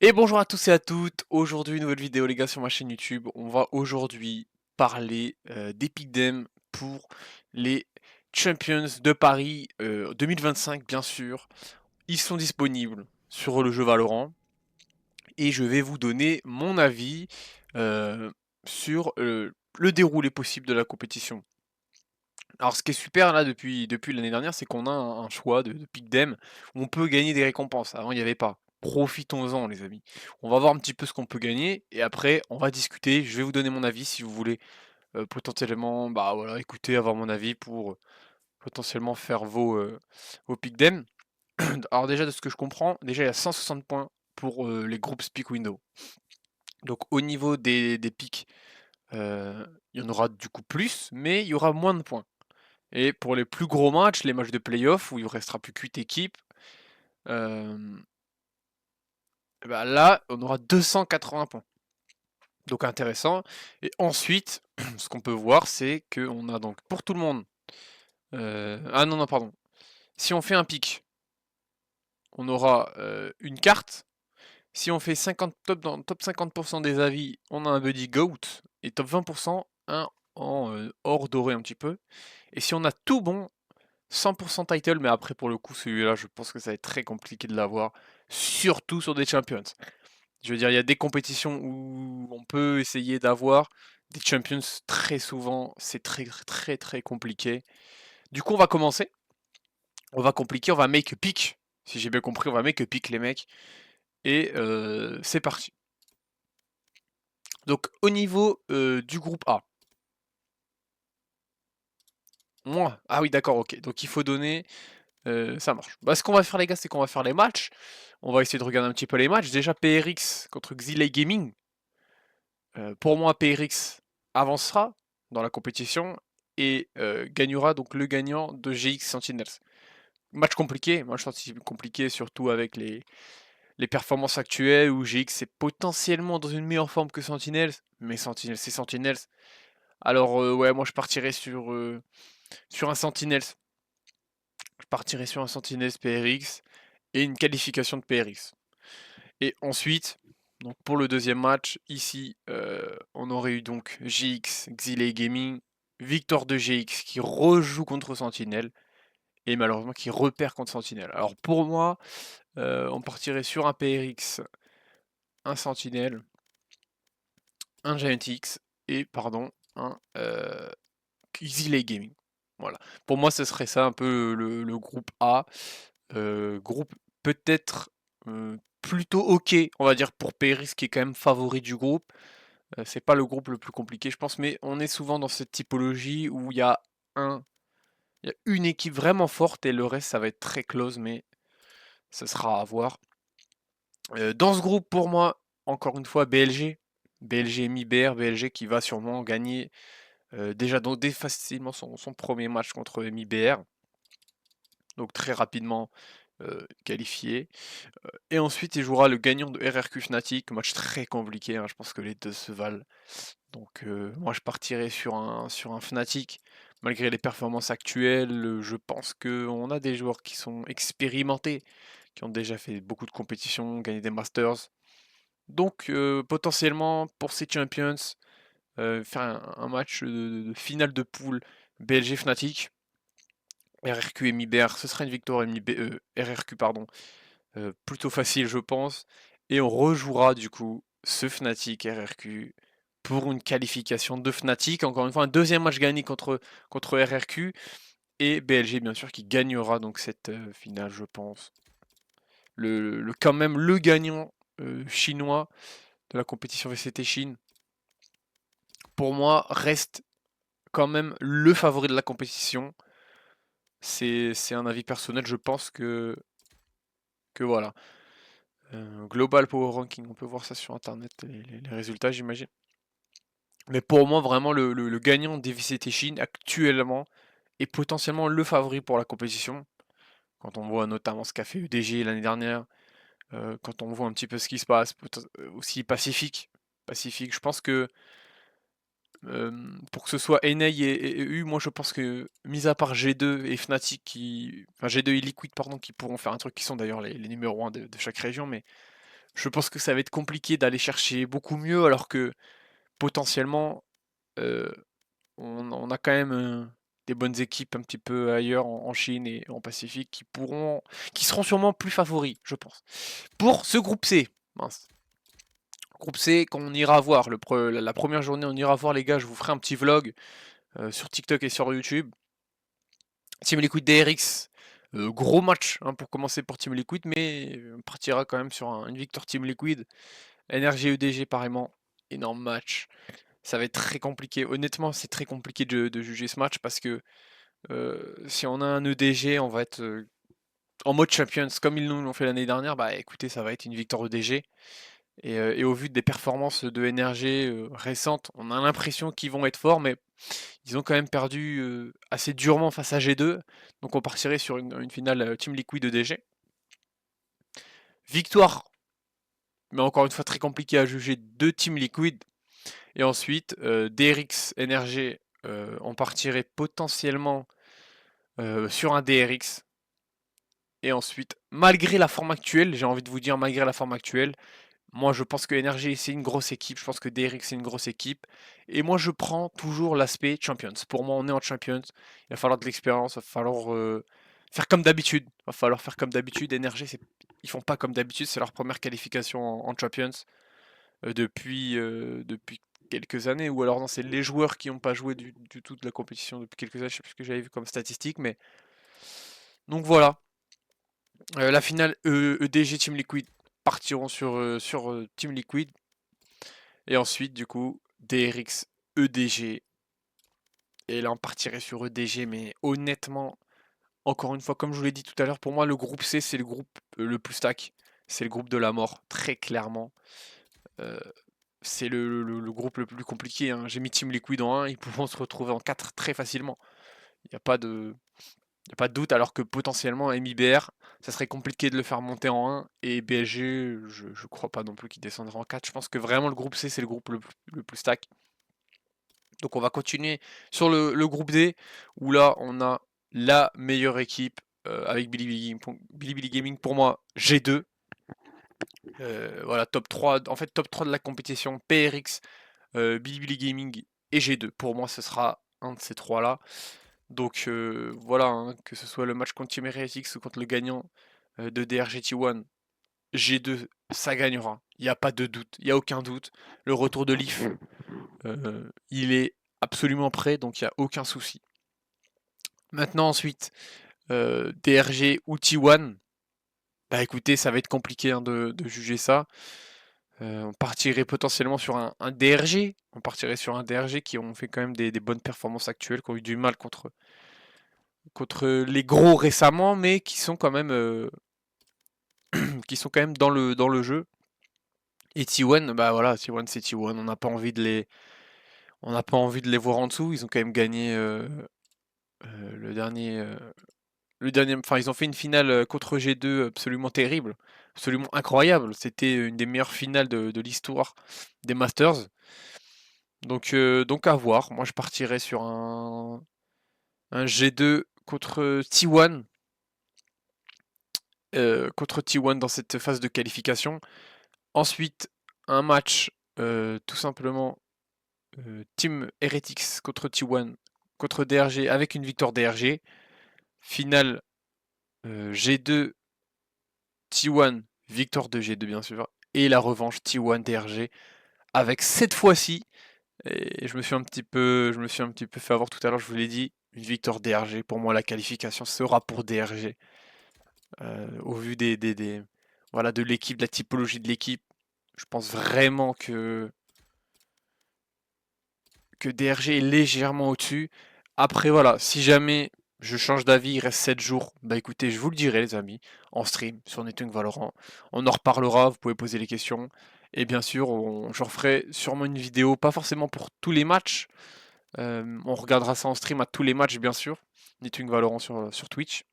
Et bonjour à tous et à toutes, aujourd'hui nouvelle vidéo les gars sur ma chaîne YouTube, on va aujourd'hui parler d'Epic Dem pour les Champions de Paris 2025 bien sûr. Ils sont disponibles sur le jeu Valorant et je vais vous donner mon avis euh, sur le déroulé possible de la compétition. Alors ce qui est super là depuis l'année dernière, c'est qu'on a un choix de pick dem où on peut gagner des récompenses. Avant il n'y avait pas. Profitons-en les amis. On va voir un petit peu ce qu'on peut gagner et après on va discuter. Je vais vous donner mon avis si vous voulez potentiellement bah voilà écouter, avoir mon avis pour potentiellement faire vos pick dem. Alors déjà de ce que je comprends, déjà il y a 160 points pour les groupes Speak Window. Donc au niveau des picks, il y en aura du coup plus, mais il y aura moins de points. Et pour les plus gros matchs, les matchs de playoff, où il ne restera plus que 8 équipes, euh, bah là, on aura 280 points. Donc intéressant. Et ensuite, ce qu'on peut voir, c'est qu'on a donc pour tout le monde. Ah non, non, pardon. Si on fait un pic, on aura une carte. Si on fait 50 top, dans top 50% des avis, on a un buddy GOAT. Et top 20%, un en or doré un petit peu. Et si on a tout bon, 100% title, mais après pour le coup celui-là je pense que ça va être très compliqué de l'avoir, surtout sur des champions. Je veux dire, il y a des compétitions où on peut essayer d'avoir des champions, très souvent c'est très très très compliqué. Du coup on va commencer, on va compliquer, on va make a pick, si j'ai bien compris on va make a pick les mecs, et c'est parti. Donc au niveau du groupe A, moi, ah oui d'accord ok, donc il faut donner. Ça marche. Bah, ce qu'on va faire, les gars, c'est qu'on va faire les matchs. On va essayer de regarder un petit peu les matchs. Déjà, PRX contre Xilay Gaming. Pour moi, PRX avancera dans la compétition et gagnera donc le gagnant de GX Sentinels. Match compliqué, match compliqué surtout avec les performances actuelles où GX est potentiellement dans une meilleure forme que Sentinels, mais Sentinels c'est Sentinels. Alors ouais, moi je partirais sur un Sentinels. Je partirais sur un Sentinels PRX et une qualification de PRX. Et ensuite, donc pour le deuxième match, ici, on aurait eu donc GX, Xilay Gaming, victoire de GX qui rejoue contre Sentinel et malheureusement qui repère contre Sentinel. Alors pour moi, on partirait sur un PRX, un Sentinel, un Giant X et pardon, un Xilay Gaming. Voilà. Pour moi, ce serait ça un peu le groupe A. Groupe peut-être plutôt ok, on va dire, pour Péris qui est quand même favori du groupe. C'est pas le groupe le plus compliqué, je pense, mais on est souvent dans cette typologie où un, il y a une équipe vraiment forte et le reste, ça va être très close, mais ce sera à voir. Dans ce groupe, pour moi, encore une fois, BLG. BLG MIBR, BLG qui va sûrement gagner déjà dès facilement son premier match contre MIBR. Donc très rapidement qualifié. Et ensuite, il jouera le gagnant de RRQ Fnatic, match très compliqué, hein, je pense que les deux se valent. Donc moi je partirais sur un Fnatic. Malgré les performances actuelles, je pense qu'on a des joueurs qui sont expérimentés, qui ont déjà fait beaucoup de compétitions, gagné des Masters. Donc potentiellement pour ces Champions, faire un match de finale de poule BLG Fnatic, RRQ et MIBR, ce sera une victoire RRQ pardon, plutôt facile je pense. Et on rejouera du coup ce Fnatic RRQ pour une qualification de Fnatic. Encore une fois, un deuxième match gagné contre RRQ. Et BLG bien sûr qui gagnera donc cette finale je pense. Quand même le gagnant chinois de la compétition VCT Chine, pour moi, reste quand même le favori de la compétition. C'est un avis personnel, je pense que voilà. Global Power Ranking, on peut voir ça sur internet, les résultats j'imagine. Mais pour moi, vraiment, le gagnant des VCT Chine actuellement est potentiellement le favori pour la compétition. Quand on voit notamment ce qu'a fait UDG l'année dernière, quand on voit un petit peu ce qui se passe, aussi Pacifique. Pacifique, je pense que pour que ce soit NA et EU, moi je pense que, mis à part G2 et Fnatic, enfin G2 et Liquid, pardon, qui pourront faire un truc qui sont d'ailleurs les numéros 1 de chaque région, mais Je pense que ça va être compliqué d'aller chercher beaucoup mieux, alors que potentiellement, euh, on a quand même des bonnes équipes un petit peu ailleurs en Chine et en Pacifique qui seront sûrement plus favoris, je pense. Pour ce groupe C, mince. Groupe C, qu'on ira voir la première journée, on ira voir les gars. Je vous ferai un petit vlog sur TikTok et sur YouTube. Team Liquid DRX, gros match hein, pour commencer pour Team Liquid, mais on partira quand même sur une victoire Team Liquid. NRG EDG pareillement, énorme match. Ça va être très compliqué. Honnêtement, c'est très compliqué de juger ce match parce que si on a un EDG, on va être en mode Champions comme ils nous l'ont fait l'année dernière. Bah écoutez, ça va être une victoire EDG. Et au vu des performances de NRG récentes, on a l'impression qu'ils vont être forts, mais ils ont quand même perdu assez durement face à G2. Donc on partirait sur une finale Team Liquid EDG. Victoire, mais encore une fois très compliqué à juger, de Team Liquid. Et ensuite, DRX, NRG, on partirait potentiellement sur un DRX. Et ensuite, malgré la forme actuelle, j'ai envie de vous dire, malgré la forme actuelle, moi je pense que NRG c'est une grosse équipe, je pense que DRX c'est une grosse équipe. Et moi je prends toujours l'aspect Champions. Pour moi, on est en Champions, il va falloir de l'expérience, il va falloir faire comme d'habitude. Il va falloir faire comme d'habitude. NRG, ils font pas comme d'habitude, c'est leur première qualification en Champions depuis quelques années. Ou alors non, c'est les joueurs qui n'ont pas joué du tout de la compétition depuis quelques années, je sais plus ce que j'avais vu comme statistique, mais. Donc voilà. La finale EDG Team Liquid partiront sur Team Liquid. Et ensuite, du coup, DRX EDG. Et là, on partirait sur EDG. Mais honnêtement, encore une fois, comme je vous l'ai dit tout à l'heure, pour moi, le groupe C, c'est le groupe le plus stack. C'est le groupe de la mort, très clairement. Euh, c'est le groupe le plus compliqué, hein. J'ai mis Team Liquid en 1, ils pourront se retrouver en 4 très facilement. Il n'y a pas de. Y a pas de doute, alors que potentiellement MIBR, ça serait compliqué de le faire monter en 1, et BSG, je crois pas non plus qu'il descendra en 4. Je pense que vraiment le groupe C, c'est le groupe le plus stack. Donc on va continuer sur le groupe D, où là on a la meilleure équipe avec Bilibili Gaming, pour moi G2. Voilà, top 3, en fait top 3 de la compétition, PRX, Bilibili Gaming et G2. Pour moi ce sera un de ces trois là. Donc voilà, hein, que ce soit le match contre Team Heretics ou contre le gagnant de DRGT1, G2, ça gagnera. Il n'y a pas de doute, il n'y a aucun doute. Le retour de Leaf, il est absolument prêt, donc il n'y a aucun souci. Maintenant ensuite, DRG ou T1, bah écoutez, ça va être compliqué hein, de juger ça. On partirait potentiellement sur un DRG. On partirait sur un DRG qui ont fait quand même des bonnes performances actuelles, qui ont eu du mal contre les gros récemment, mais qui sont quand même dans le jeu. Et T1, bah voilà, T1 c'est T1, on n'a pas envie de les voir en dessous. Ils ont quand même gagné le dernier, enfin ils ont fait une finale contre G2 absolument terrible, absolument incroyable. C'était une des meilleures finales de l'histoire des Masters. Donc à voir. Moi je partirais sur un G2 contre T1 dans cette phase de qualification. Ensuite, un match tout simplement Team Heretics contre T1 contre DRG avec une victoire DRG. Finale G2 T1, victoire de G2 bien sûr. Et la revanche T1 DRG avec cette fois-ci, et je me suis un petit peu fait avoir tout à l'heure, je vous l'ai dit, une victoire DRG. Pour moi, la qualification sera pour DRG. Au vu voilà, de l'équipe, de la typologie de l'équipe, je pense vraiment que DRG est légèrement au-dessus. Après, voilà, si jamais je change d'avis, il reste 7 jours, bah écoutez, je vous le dirai, les amis, en stream sur Network Valorant. On en reparlera, vous pouvez poser les questions. Et bien sûr, je referai sûrement une vidéo, pas forcément pour tous les matchs. On regardera ça en stream à tous les matchs, bien sûr. Network Valorant sur Twitch.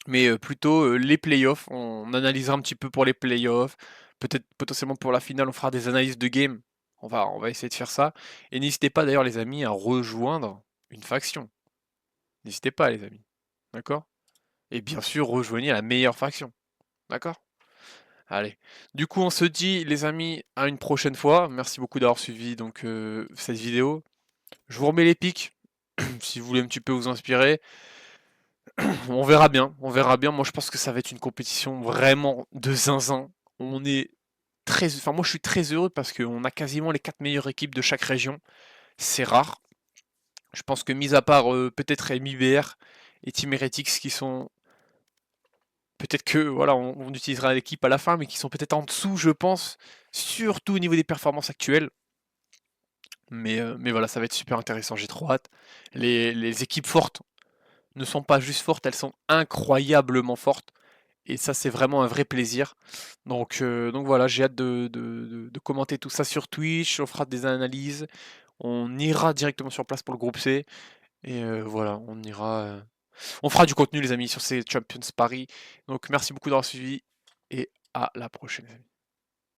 Mais plutôt les playoffs. On analysera un petit peu pour les playoffs. Peut-être potentiellement pour la finale, on fera des analyses de game. On va essayer de faire ça. Et n'hésitez pas d'ailleurs, les amis, à rejoindre une faction. N'hésitez pas, les amis. D'accord? Et bien sûr, rejoignez la meilleure faction. D'accord? Allez. Du coup, on se dit, les amis, à une prochaine fois. Merci beaucoup d'avoir suivi donc cette vidéo. Je vous remets les pics, si vous voulez un petit peu vous inspirer. On verra bien, on verra bien. Moi, je pense que ça va être une compétition vraiment de zinzin. On est enfin, moi, je suis très heureux parce qu'on a quasiment les 4 meilleures équipes de chaque région. C'est rare. Je pense que, mis à part peut-être MIBR et Team Heretics qui sont. Peut-être que, voilà, on utilisera l'équipe à la fin, mais qui sont peut-être en dessous, je pense, surtout au niveau des performances actuelles. Mais voilà, ça va être super intéressant, j'ai trop hâte. Les équipes fortes ne sont pas juste fortes, elles sont incroyablement fortes. Et ça, c'est vraiment un vrai plaisir. Donc voilà, j'ai hâte de commenter tout ça sur Twitch, on fera des analyses, on ira directement sur place pour le groupe C. Et voilà, on ira. On fera du contenu, les amis, sur ces Champions Paris. Donc merci beaucoup d'avoir suivi et à la prochaine.